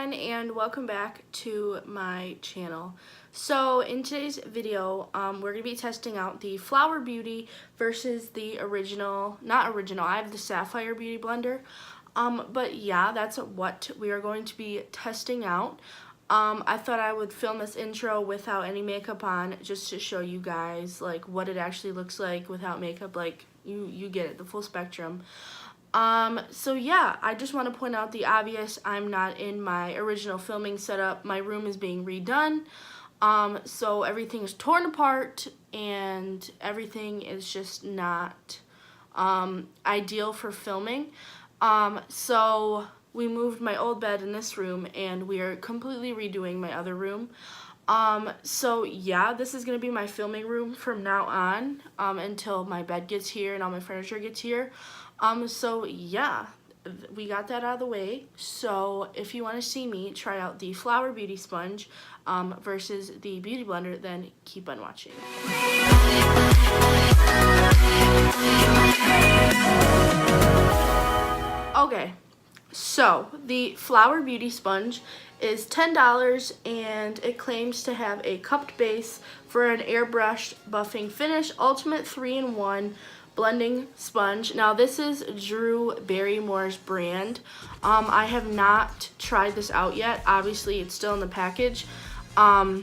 everyone, and welcome back to my channel. So in today's video, we're going to be testing out the Flower Beauty versus the original, not original, I have the Sapphire Beauty Blender. But yeah, that's what we are going to be testing out. I thought I would film this intro without any makeup on, just to show you guys like what it actually looks like without makeup. Like you get it, the full spectrum. So yeah, I just want to point out the obvious. I'm not in my original filming setup. My room is being redone. So everything is torn apart and everything is just not ideal for filming. So we moved my old bed in this room and we are completely redoing my other room. So yeah, this is going to be my filming room from now on, until my bed gets here and all my furniture gets here. So yeah, we got that out of the way. So if you want to see me try out the Flower Beauty Sponge, versus the Beauty Blender, then keep on watching. Okay. So, the Flower Beauty Sponge is $10 and it claims to have a cupped base for an airbrushed buffing finish, ultimate 3-in-1 blending sponge. Now this is Drew Barrymore's brand. I have not tried this out yet. Obviously it's still in the package. But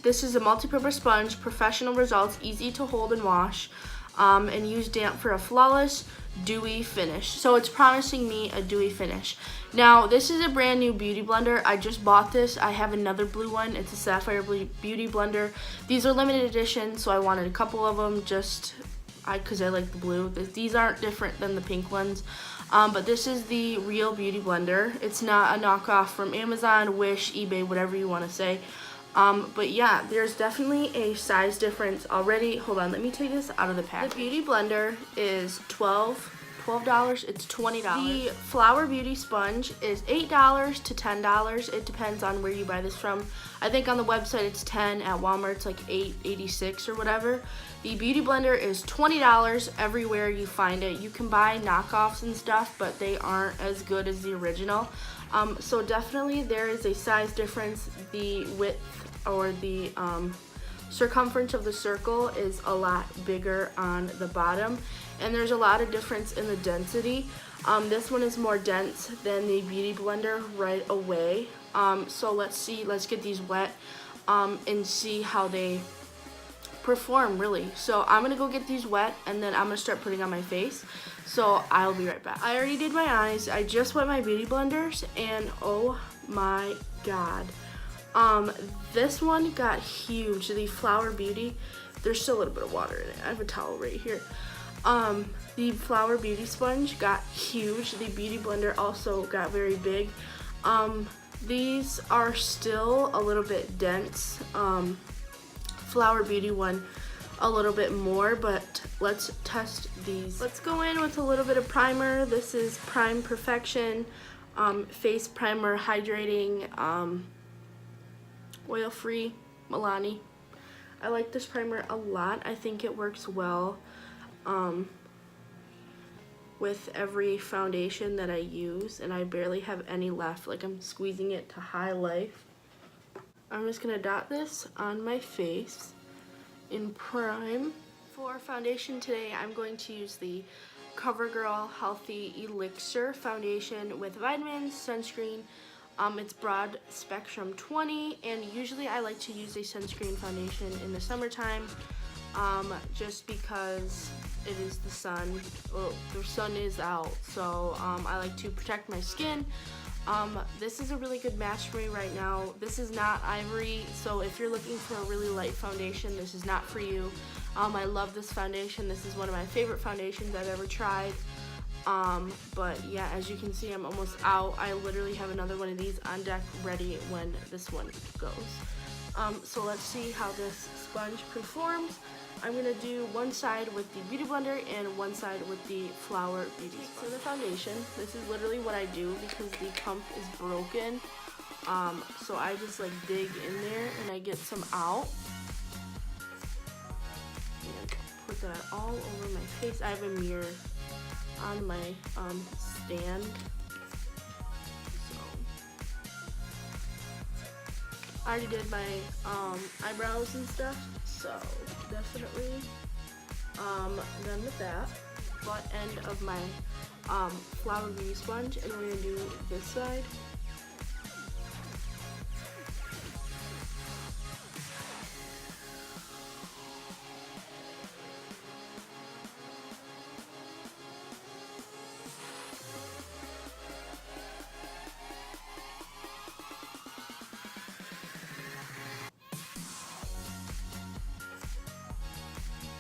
this is a multi-purpose sponge, professional results, easy to hold and wash, and use damp for a flawless dewy finish. So it's promising me a dewy finish. Now this is a brand new beauty blender. I just bought this. I have another blue one. It's a Sapphire Beauty Blender. These are limited edition, so I wanted a couple of them just because I like the blue. These aren't different than the pink ones. But this is the real beauty blender. It's not a knockoff from Amazon, Wish, eBay, whatever you want to say. But yeah, there's definitely a size difference already. Hold on, let me take this out of the pack. The Beauty Blender is $12. It's $20. The Flower Beauty Sponge is $8 to $10. It depends on where you buy this from. I think on the website it's $10. At Walmart it's like $8.86 or whatever. The Beauty Blender is $20 everywhere you find it. You can buy knockoffs and stuff, but they aren't as good as the original. So definitely there is a size difference. The width or the circumference of the circle is a lot bigger on the bottom, and there's a lot of difference in the density. This one is more dense than the Beauty Blender right away. So let's get these wet and see how they perform really. So I'm gonna go get these wet and then I'm gonna start putting on my face. So I'll be right back. I already did my eyes. I just wet my beauty blenders and oh my god. This one got huge. The Flower Beauty, there's still a little bit of water in it. I have a towel right here. The Flower Beauty Sponge got huge. The Beauty Blender also got very big. These are still a little bit dense. Flower Beauty one a little bit more, but let's test these. Let's go in with a little bit of primer. This is Prime Perfection Face Primer Hydrating Oil-Free Milani. I like this primer a lot. I think it works well with every foundation that I use, and I barely have any left. Like, I'm squeezing it to high life. I'm just gonna dot this on my face in prime. For foundation today, I'm going to use the CoverGirl Healthy Elixir foundation with vitamins, sunscreen. It's broad spectrum 20, and usually I like to use a sunscreen foundation in the summertime, just because it is the sun. Well, the sun is out, so I like to protect my skin. This is a really good match for me right now. This is not ivory, so if you're looking for a really light foundation, this is not for you. I love this foundation. This is one of my favorite foundations I've ever tried. But yeah, as you can see, I'm almost out. I literally have another one of these on deck ready when this one goes. So let's see how this sponge performs. I'm going to do one side with the Beauty Blender and one side with the Flower Beauty Sponge. For the foundation, this is literally what I do because the pump is broken. So I just like dig in there and I get some out. And put that all over my face. I have a mirror on my stand. So I already did my eyebrows and stuff, so definitely done with that. Butt end of my flower beauty sponge, and we're gonna do this side.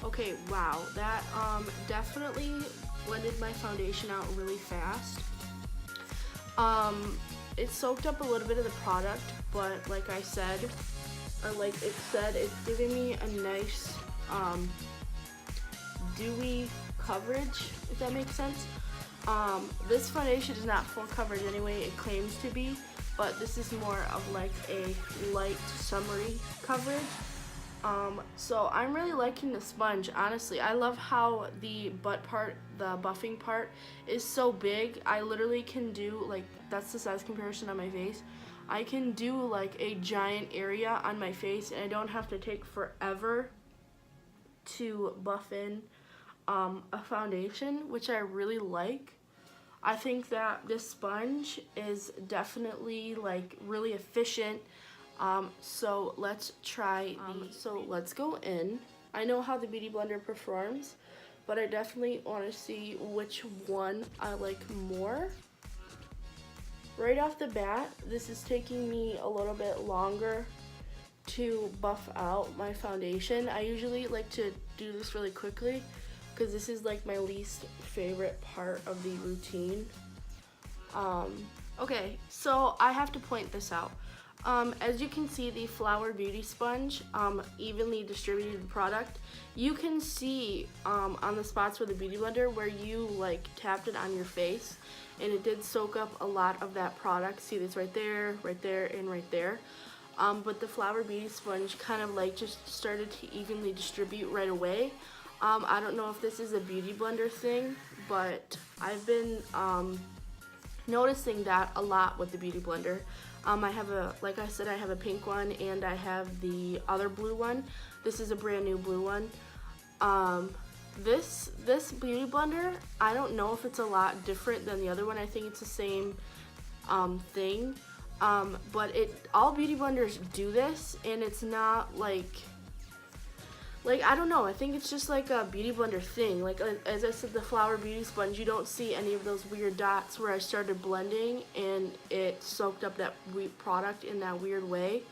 Okay, wow, that definitely blended my foundation out really fast. It soaked up a little bit of the product, but like I said, or like it said, it's giving me a nice dewy coverage, if that makes sense. This foundation is not full coverage anyway, it claims to be, but this is more of like a light summery coverage. So I'm really liking the sponge, honestly. I love how the butt part, the buffing part, is so big. I literally can do, like, that's the size comparison on my face. I can do like a giant area on my face, and I don't have to take forever to buff in a foundation, which I really like. I think that this sponge is definitely like really efficient. So let's try so let's go in. I know how the Beauty Blender performs, but I definitely want to see which one I like more. Right off the bat, this is taking me a little bit longer to buff out my foundation. I usually like to do this really quickly because this is like my least favorite part of the routine. Okay, so I have to point this out. As you can see, the Flower Beauty Sponge evenly distributed the product. You can see on the spots where the Beauty Blender, where you like tapped it on your face, and it did soak up a lot of that product. See this right there, and right there. But the Flower Beauty Sponge kind of like just started to evenly distribute right away. I don't know if this is a Beauty Blender thing, but I've been noticing that a lot with the Beauty Blender. I have like I said, I have a pink one, and I have the other blue one. This is a brand new blue one. This Beauty Blender, I don't know if it's a lot different than the other one. I think it's the same thing. But all Beauty Blenders do this, and it's not like I don't know, I think it's just like a Beauty Blender thing. Like as I said, the Flower Beauty Sponge, you don't see any of those weird dots where I started blending and it soaked up that product in that weird way.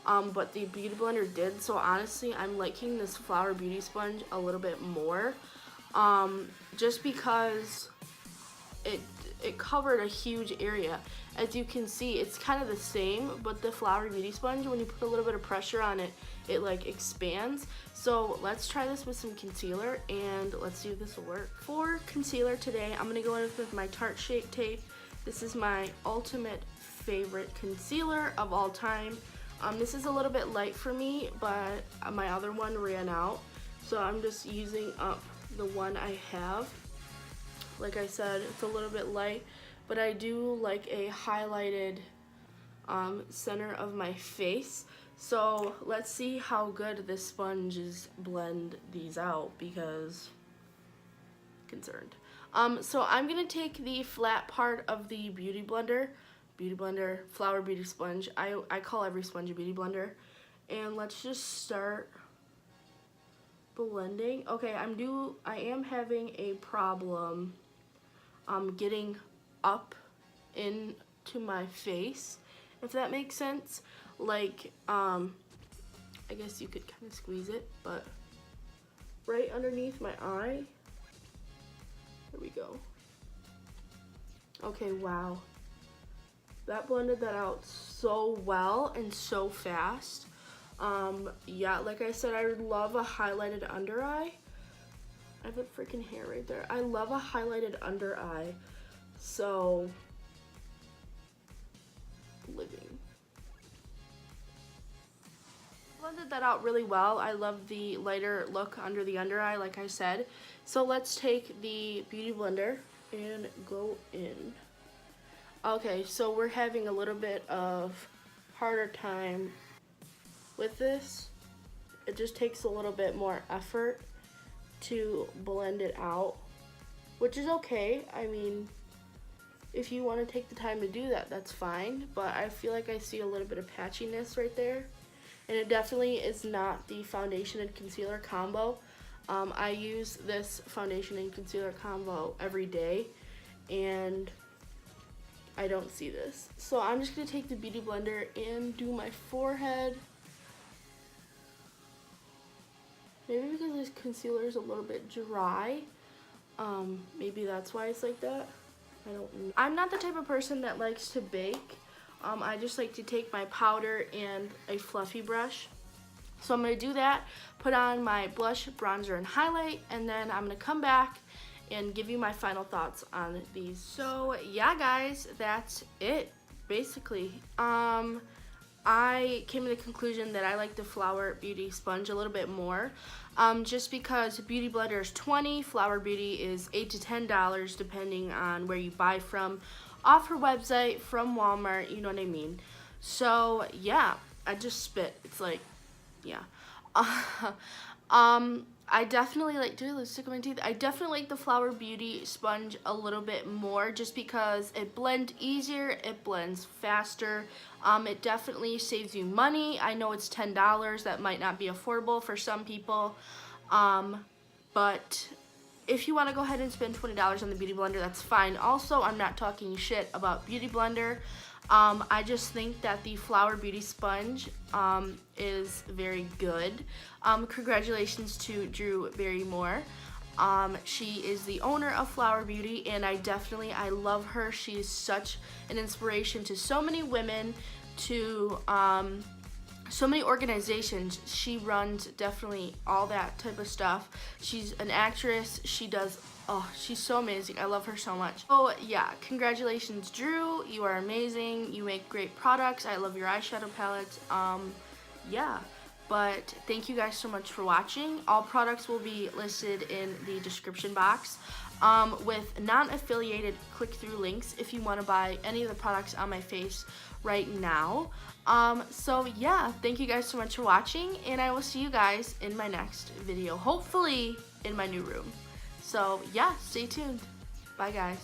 But the Beauty Blender did, so honestly, I'm liking this Flower Beauty Sponge a little bit more. Just because it covered a huge area. As you can see, it's kind of the same, but the Flower Beauty Sponge, when you put a little bit of pressure on it, it like expands. So let's try this with some concealer, and let's see if this will work. For concealer today, I'm gonna go in with my Tarte Shape Tape. This is my ultimate favorite concealer of all time. This is a little bit light for me, but my other one ran out, so I'm just using up the one I have. Like I said, it's a little bit light, but I do like a highlighted center of my face. So let's see how good this sponges blend these out, because concerned. So I'm gonna take the flat part of the Beauty Blender, Flower Beauty Sponge. I call every sponge a Beauty Blender, and let's just start blending. Okay, I am having a problem getting up into my face, if that makes sense. Like, I guess you could kind of squeeze it, but right underneath my eye. There we go. Okay, wow. That blended that out so well and so fast. Yeah, like I said, I would love a highlighted under eye. I have a freaking hair right there. I love a highlighted under eye. So, living. Blended that out really well. I love the lighter look under the under eye, like I said. So let's take the Beauty Blender and go in. Okay, so we're having a little bit of harder time with this. It just takes a little bit more effort to blend it out, which is okay. I mean, if you want to take the time to do that, that's fine, but I feel like I see a little bit of patchiness right there, and it definitely is not the foundation and concealer combo. I use this foundation and concealer combo every day, and I don't see this. So I'm just going to take the Beauty Blender and do my forehead. Maybe because this concealer is a little bit dry. Maybe that's why it's like that. I don't know. I'm not the type of person that likes to bake. I just like to take my powder and a fluffy brush. So I'm going to do that, put on my blush, bronzer, and highlight, and then I'm going to come back and give you my final thoughts on these. So yeah, guys, that's it, basically. I came to the conclusion that I like the Flower Beauty sponge a little bit more, just because Beauty Blender is $20, Flower Beauty is $8 to $10, depending on where you buy from, off her website, from Walmart, you know what I mean. So yeah, I just spit. It's like, yeah. I definitely like, do I lose stick on my teeth? I definitely like the Flower Beauty sponge a little bit more, just because it blends easier, it blends faster. It definitely saves you money. I know it's $10. That might not be affordable for some people. But if you want to go ahead and spend $20 on the Beauty Blender, that's fine. Also, I'm not talking shit about Beauty Blender. I just think that the Flower Beauty sponge is very good. Congratulations to Drew Barrymore. She is the owner of Flower Beauty, and I love her. She is such an inspiration to so many women, to so many organizations. She runs definitely all that type of stuff. She's an actress. She does, oh, she's so amazing. I love her so much. Oh yeah, congratulations, Drew. You are amazing. You make great products. I love your eyeshadow palettes. Yeah, but thank you guys so much for watching. All products will be listed in the description box, with non-affiliated click-through links if you want to buy any of the products on my face right now. So yeah, thank you guys so much for watching, and I will see you guys in my next video, hopefully in my new room. So yeah, stay tuned. Bye guys.